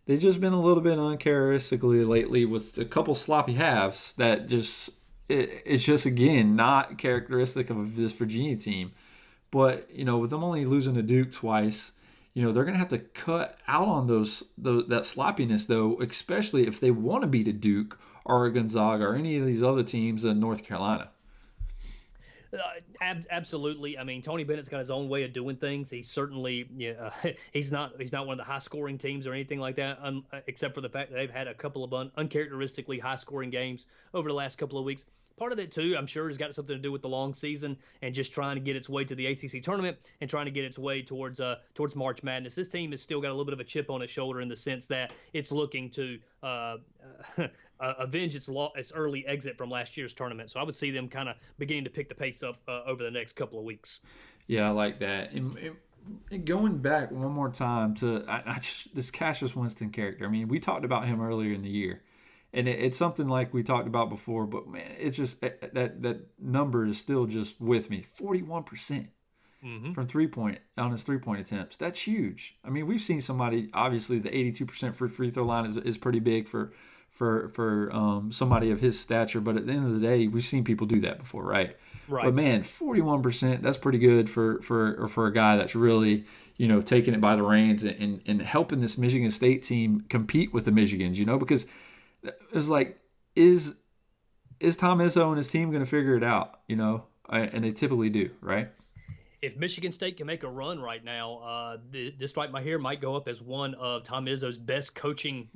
They've just been a little bit uncharacteristically lately with a couple sloppy halves that it's just, again, not characteristic of this Virginia team. But, with them only losing to Duke twice, they're going to have to cut out on that sloppiness, though, especially if they want to beat a Duke or a Gonzaga or any of these other teams in North Carolina. Absolutely. I mean, Tony Bennett's got his own way of doing things. He's certainly, he's not one of the high-scoring teams or anything like that, except for the fact that they've had a couple of uncharacteristically high-scoring games over the last couple of weeks. Part of it, too, I'm sure, has got something to do with the long season and just trying to get its way to the ACC tournament and trying to get its way towards March Madness. This team has still got a little bit of a chip on its shoulder in the sense that it's looking to avenge its early exit from last year's tournament. So I would see them kind of beginning to pick the pace up over the next couple of weeks. Yeah, I like that. And going back one more time to this Cassius Winston character. I mean, we talked about him earlier in the year. And it's something like we talked about before, but man, it's just that number is still just with me. 41% from 3-point on his 3-point attempts. That's huge. I mean, we've seen somebody, obviously the 82% free throw line is pretty big for somebody of his stature, but at the end of the day, we've seen people do that before, right? Right. But man, 41%, that's pretty good for a guy that's really, taking it by the reins and helping this Michigan State team compete with the Michigans, because it's like, is Tom Izzo and his team going to figure it out? And they typically do, right? If Michigan State can make a run right now, this right here might go up as one of Tom Izzo's best coaching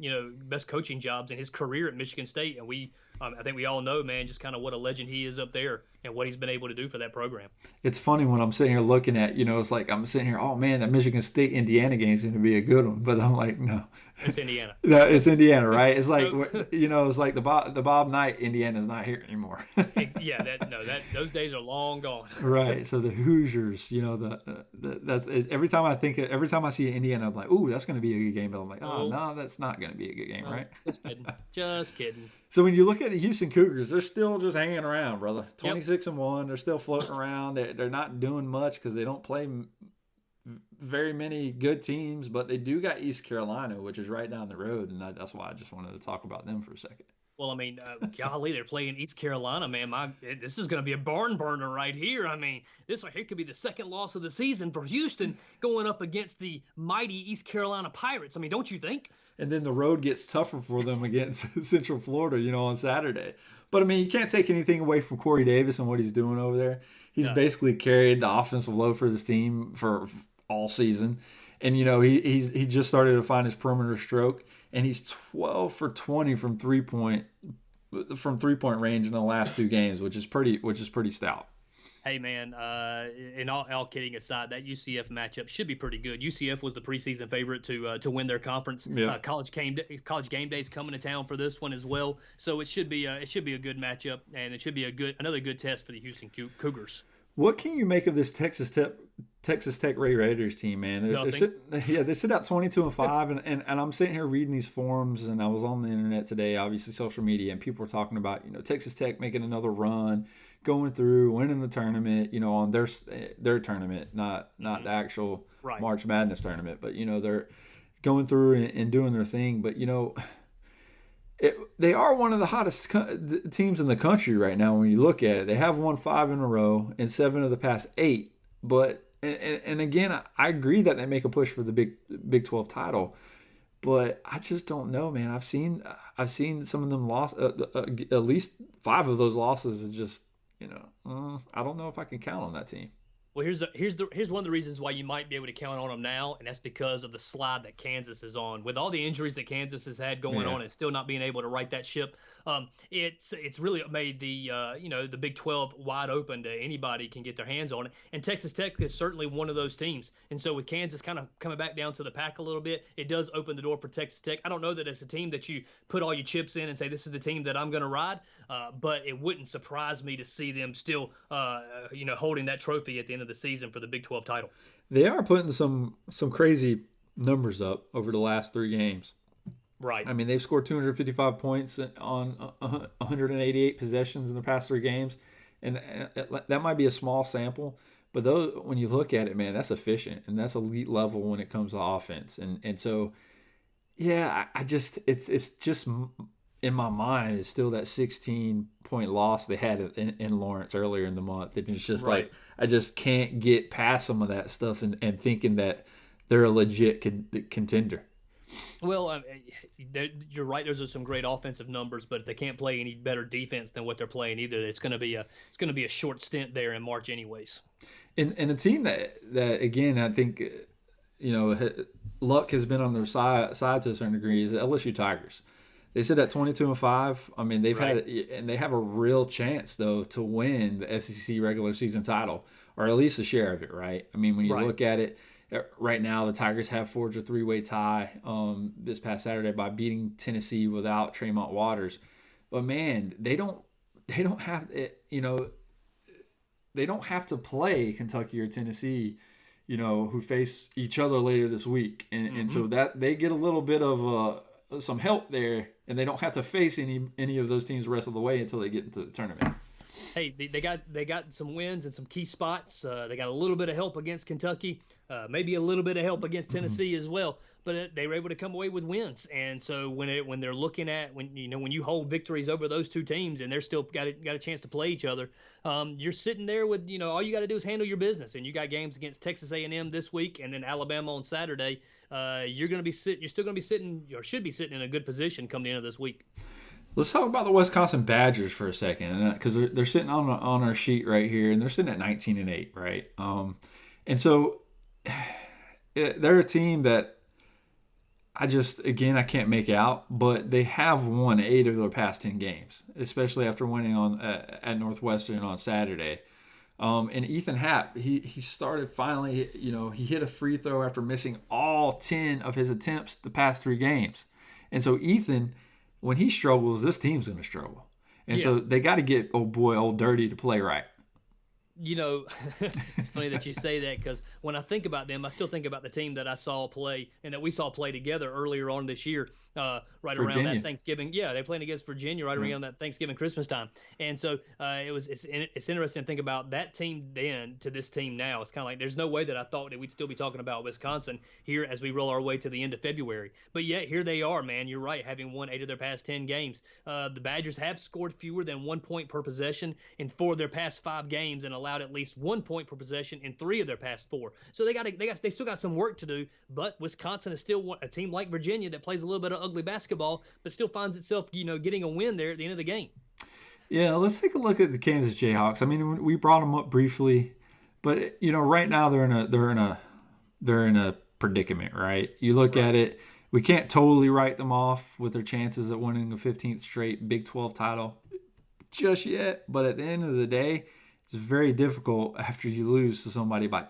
jobs in his career at Michigan State. And I think we all know, man, just kind of what a legend he is up there and what he's been able to do for that program. It's funny when I'm sitting here looking at, it's like I'm sitting here, oh man, that Michigan State Indiana game is going to be a good one, but I'm like, no. It's Indiana. No, it's Indiana, right? It's like it's like the Bob Knight Indiana's not here anymore. Yeah, those days are long gone. Right. So the Hoosiers, that's it. Every time I see Indiana, I'm like, ooh, that's going to be a good game. But I'm like, oh no, that's not going to be a good game, right? Just kidding. So when you look at the Houston Cougars, they're still just hanging around, brother. 26-1. They're still floating around. They're not doing much because they don't play very many good teams, but they do got East Carolina, which is right down the road, and that's why I just wanted to talk about them for a second. Well, I mean, golly, they're playing East Carolina, man. This is going to be a barn burner right here. I mean, this right here could be the second loss of the season for Houston going up against the mighty East Carolina Pirates. I mean, don't you think? And then the road gets tougher for them against Central Florida, on Saturday. But, I mean, you can't take anything away from Corey Davis and what he's doing over there. He's basically carried the offensive load for this team for all season. And, he just started to find his perimeter stroke. And he's 12 for 20 from 3-point from 3-point range in the last 2 games, which is pretty stout. Hey man, and all kidding aside, that UCF matchup should be pretty good. UCF was the preseason favorite to win their conference. Yeah. College game day's coming to town for this one as well, so it should be a good matchup, and it should be another good test for the Houston Cougars. What can you make of this Texas Tech Ray Raiders team, man? They sit out 22-5, and I'm sitting here reading these forums, and I was on the internet today, obviously social media, and people were talking about Texas Tech making another run, going through, winning the tournament, on their tournament, not the actual March Madness tournament, but they're going through and doing their thing, but they are one of the hottest teams in the country right now when you look at it. They have won 5 in a row and 7 of the past 8. But and again, I agree that they make a push for the Big 12 title. But I just don't know, man. I've seen some of them lost. At least 5 of those losses is just I don't know if I can count on that team. Well, here's one of the reasons why you might be able to count on them now, and that's because of the slide that Kansas is on. With all the injuries that Kansas has had going on and still not being able to right that ship, it's really made the Big 12 wide open to anybody can get their hands on it. And Texas Tech is certainly one of those teams. And so with Kansas kind of coming back down to the pack a little bit, it does open the door for Texas Tech. I don't know that it's a team that you put all your chips in and say this is the team that I'm going to ride, but it wouldn't surprise me to see them still holding that trophy at the end of the season for the Big 12 title. They are putting some crazy numbers up over the last 3 games. Right. I mean, they've scored 255 points on 188 possessions in the past 3 games, and that might be a small sample, but when you look at it, man, that's efficient and that's elite level when it comes to offense. And so, yeah, it's just in my mind, it's still that 16-point loss they had in Lawrence earlier in the month. And it's just like I just can't get past some of that stuff and thinking that they're a legit contender. Well, you're right. Those are some great offensive numbers, but if they can't play any better defense than what they're playing either, it's going to be a short stint there in March, anyways. And a team that again, I think luck has been on their side to a certain degree is the LSU Tigers. They sit at 22-5. I mean, they've had and they have a real chance though to win the SEC regular season title, or at least a share of it. Right? I mean, when you look at it. Right now, the Tigers have forged a 3-way tie this past Saturday by beating Tennessee without Tremont Waters. But man, they don't have they don't have to play Kentucky or Tennessee, who face each other later this week, and so that they get a little bit of some help there, and they don't have to face any of those teams the rest of the way until they get into the tournament. Hey, they got some wins in some key spots. They got a little bit of help against Kentucky, maybe a little bit of help against Tennessee as well. But they were able to come away with wins. And so when they're looking at when you hold victories over those 2 teams and they're still got a chance to play each other, you're sitting there with all you got to do is handle your business. And you got games against Texas A&M this week and then Alabama on Saturday. You're still going to be sitting or should be sitting in a good position come the end of this week. Let's talk about the Wisconsin Badgers for a second, because they're sitting on our sheet right here, and they're sitting at 19-8, right? And so they're a team that I can't make out, but they have won 8 of their past 10 games, especially after winning at Northwestern on Saturday. And Ethan Happ, he started finally, he hit a free throw after missing all 10 of his attempts the past 3 games, and so Ethan. When he struggles, this team's going to struggle. And so they got to get Old Dirty to play right. It's funny that you say that because when I think about them, I still think about the team that I saw play and that we saw play together earlier on this year, around that Thanksgiving. Yeah, they're playing against Virginia around that Thanksgiving, Christmas time. And so it's interesting to think about that team then to this team now. It's kind of like there's no way that I thought that we'd still be talking about Wisconsin here as we roll our way to the end of February. But yet here they are, man. You're right, having won 8 of their past 10 games. The Badgers have scored fewer than 1 point per possession in 4 of their past 5 games and allowed at least 1 point per possession in 3 of their past 4. So they still got some work to do, but Wisconsin is still a team like Virginia that plays a little bit of ugly basketball, but still finds itself, getting a win there at the end of the game. Yeah, let's take a look at the Kansas Jayhawks. I mean, we brought them up briefly, but right now they're in a predicament, right? You look at it we can't totally write them off with their chances of winning a 15th straight Big 12 title just yet. But at the end of the day, it's very difficult after you lose to somebody by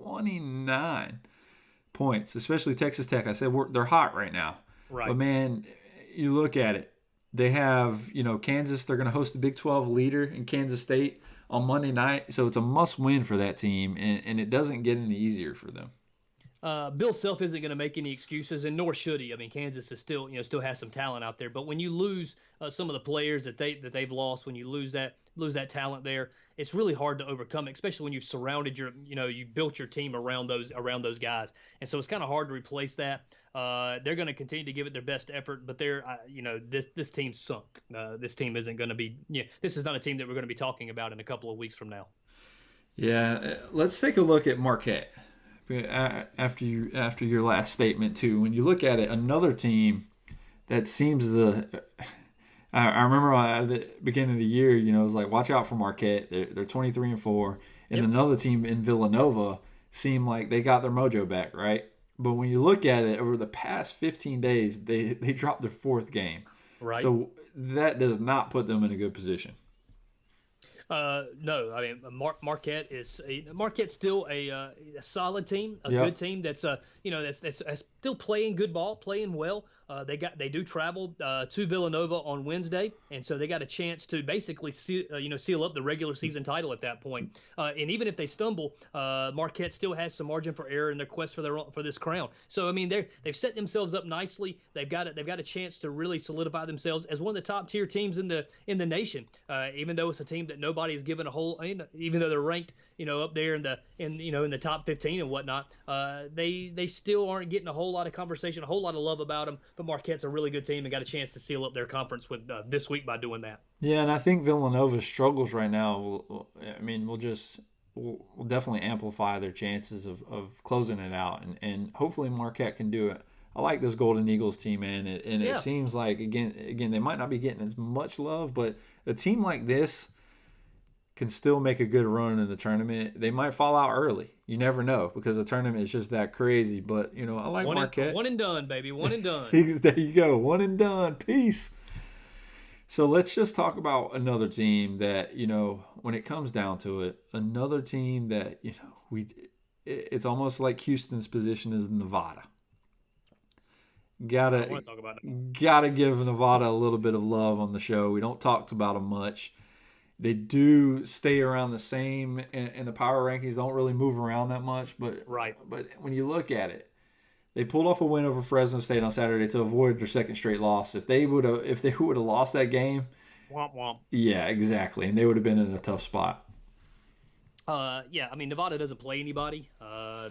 29 points, especially Texas Tech. I said they're hot right now. Right. But, man, you look at it. They have, Kansas. They're going to host the Big 12 leader in Kansas State on Monday night. So it's a must-win for that team, and it doesn't get any easier for them. Bill Self isn't going to make any excuses, and nor should he. I mean, Kansas is still has some talent out there. But when you lose some of the players that they've lost, when you lose that talent there, it's really hard to overcome, especially when you've surrounded you built your team around those guys. And so it's kind of hard to replace that. They're going to continue to give it their best effort, but this team's sunk. This team isn't going to be. This is not a team that we're going to be talking about in a couple of weeks from now. Yeah, let's take a look at Marquette. After your last statement too, when you look at it, another team that seems I remember at the beginning of the year, it was like, watch out for Marquette. They're 23-4, and Yep. another team in Villanova seemed like they got their mojo back, right? But when you look at it over the past 15 days, they dropped their fourth game, Right. So that does not put them in a good position. No, I mean Marquette's still a solid team, a Yep. good team that's that's still playing good ball, playing well. They do travel to Villanova on Wednesday, and so they got a chance to basically seal up the regular season title at that point. And even if they stumble, Marquette still has some margin for error in their quest for this crown. So I mean they've set themselves up nicely. They've got a chance to really solidify themselves as one of the top tier teams in the nation. Even though it's a team that nobody has given a whole, even though they're ranked up there in the top 15 and whatnot, they still aren't getting a whole lot of conversation, a whole lot of love about them. But Marquette's a really good team and got a chance to seal up their conference with this week by doing that. Yeah, and I think Villanova's struggles right now will definitely amplify their chances of closing it out, and hopefully Marquette can do it. I like this Golden Eagles team, man, and it seems like again they might not be getting as much love, but a team like this can still make a good run in the tournament. They might fall out early. You never know, because the tournament is just that crazy. But, I like Marquette. One and done, baby. One and done. There you go. One and done. Peace. So let's just talk about another team that, when it comes down to it, another team that, it's almost like Houston's position is Nevada. I want to talk about it. Gotta give Nevada a little bit of love on the show. We don't talk about them much. They do stay around the same in the power rankings. Don't really move around that much, but Right. But when you look at it, they pulled off a win over Fresno State on Saturday to avoid their second straight loss. If they would have lost that game, Womp womp. yeah, exactly, and they would have been in a tough spot. Yeah, I mean Nevada doesn't play anybody.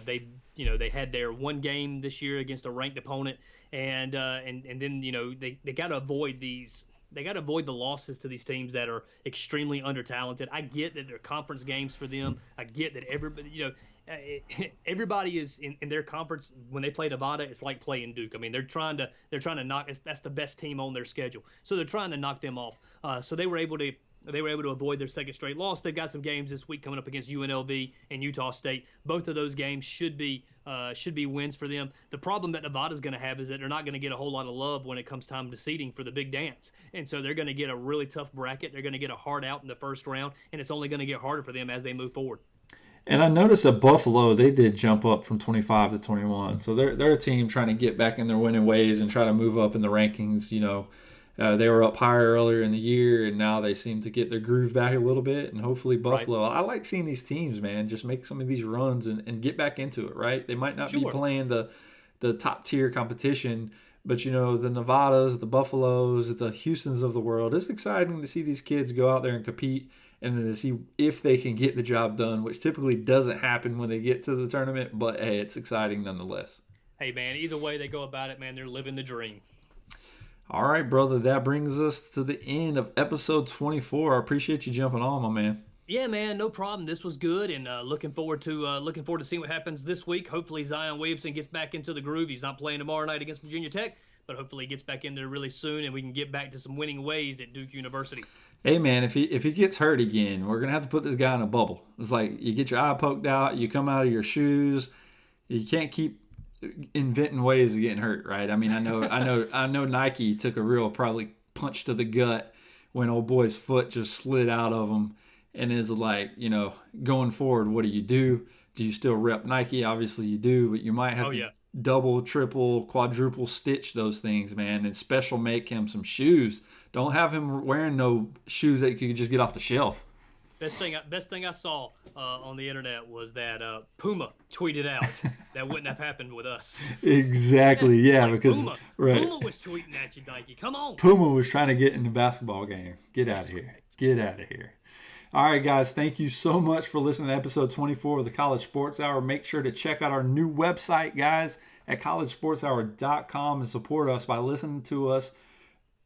They had their one game this year against a ranked opponent, and then they got to avoid these. They got to avoid the losses to these teams that are extremely under-talented. I get that they're conference games for them. I get that everybody is in their conference. When they play Nevada, it's like playing Duke. I mean, they're trying to knock. That's the best team on their schedule, so they're trying to knock them off. So they were able to avoid their second straight loss. They've got some games this week coming up against UNLV and Utah State. Both of those games should be wins for them. The problem that Nevada's going to have is that they're not going to get a whole lot of love when it comes time to seeding for the big dance. And so they're going to get a really tough bracket. They're going to get a hard out in the first round, and it's only going to get harder for them as they move forward. And I noticed at Buffalo, they did jump up from 25 to 21. So they're a team trying to get back in their winning ways and try to move up in the rankings. They were up higher earlier in the year, and now they seem to get their groove back a little bit. And hopefully Buffalo, right. I like seeing these teams, man, just make some of these runs and get back into it, right? They might not be playing the top-tier competition, but, the Nevadas, the Buffaloes, the Houstons of the world, it's exciting to see these kids go out there and compete and then to see if they can get the job done, which typically doesn't happen when they get to the tournament. But, hey, it's exciting nonetheless. Hey, man, either way they go about it, man, they're living the dream. All right, brother, that brings us to the end of episode 24. I appreciate you jumping on, my man. Yeah, man, no problem. This was good, and looking forward to seeing what happens this week. Hopefully Zion Williamson gets back into the groove. He's not playing tomorrow night against Virginia Tech, but hopefully he gets back in there really soon, and we can get back to some winning ways at Duke University. Hey, man, if he gets hurt again, we're going to have to put this guy in a bubble. It's like you get your eye poked out, you come out of your shoes. You can't keep inventing ways of getting hurt, right? I mean, I know Nike took a real probably punch to the gut when old boy's foot just slid out of him, and is like, going forward, what do you do? Do you still rep Nike? Obviously you do, but you might have to double, triple, quadruple stitch those things, man, and special make him some shoes. Don't have him wearing no shoes that you could just get off the shelf. Best thing I saw on the internet was that Puma tweeted out that wouldn't have happened with us. Exactly, yeah, like because Puma was tweeting at you, Nike. Come on. Puma was trying to get in the basketball game. Get out of here. Get out of here. All right, guys, thank you so much for listening to episode 24 of the College Sports Hour. Make sure to check out our new website, guys, at collegesportshour.com, and support us by listening to us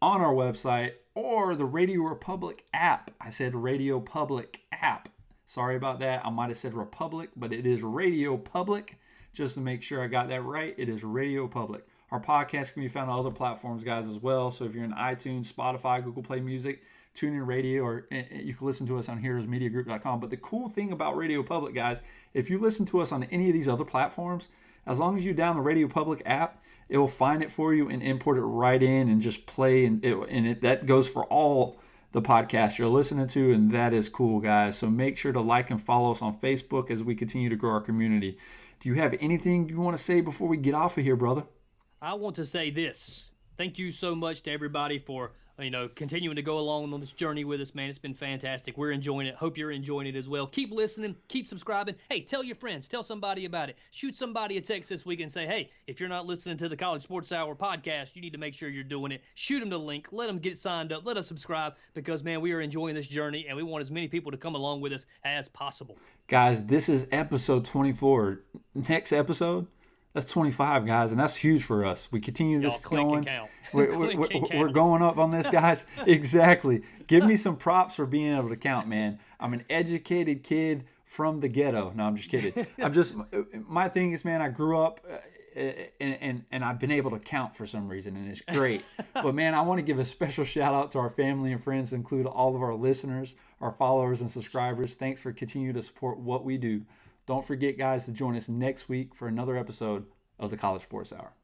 on our website or the Radio Republic app. I said Radio Public app. Sorry about that. I might have said Republic, but it is Radio Public. Just to make sure I got that right, it is Radio Public. Our podcast can be found on other platforms, guys, as well. So if you're in iTunes, Spotify, Google Play Music, TuneIn Radio, or you can listen to us on heroesmediagroup.com. But the cool thing about Radio Public, guys, if you listen to us on any of these other platforms, as long as you download the Radio Public app, it will find it for you and import it right in and just play. And that goes for all the podcasts you're listening to, and that is cool, guys. So make sure to like and follow us on Facebook as we continue to grow our community. Do you have anything you want to say before we get off of here, brother? I want to say this. Thank you so much to everybody for continuing to go along on this journey with us, man. It's been fantastic. We're enjoying it. Hope you're enjoying it as well. Keep listening. Keep subscribing. Hey, tell your friends. Tell somebody about it. Shoot somebody a text this week and say, hey, if you're not listening to the College Sports Hour podcast, you need to make sure you're doing it. Shoot them the link. Let them get signed up. Let us subscribe because, man, we are enjoying this journey, and we want as many people to come along with us as possible. Guys, this is episode 24. Next episode, that's 25, guys, and that's huge for us. We continue this going. We're going up on this, guys. Exactly. Give me some props for being able to count, man. I'm an educated kid from the ghetto. No, I'm just kidding. My thing is, man, I grew up and I've been able to count for some reason, and it's great. But, man, I want to give a special shout out to our family and friends, include all of our listeners, our followers and subscribers. Thanks for continuing to support what we do. Don't forget, guys, to join us next week for another episode of the College Sports Hour.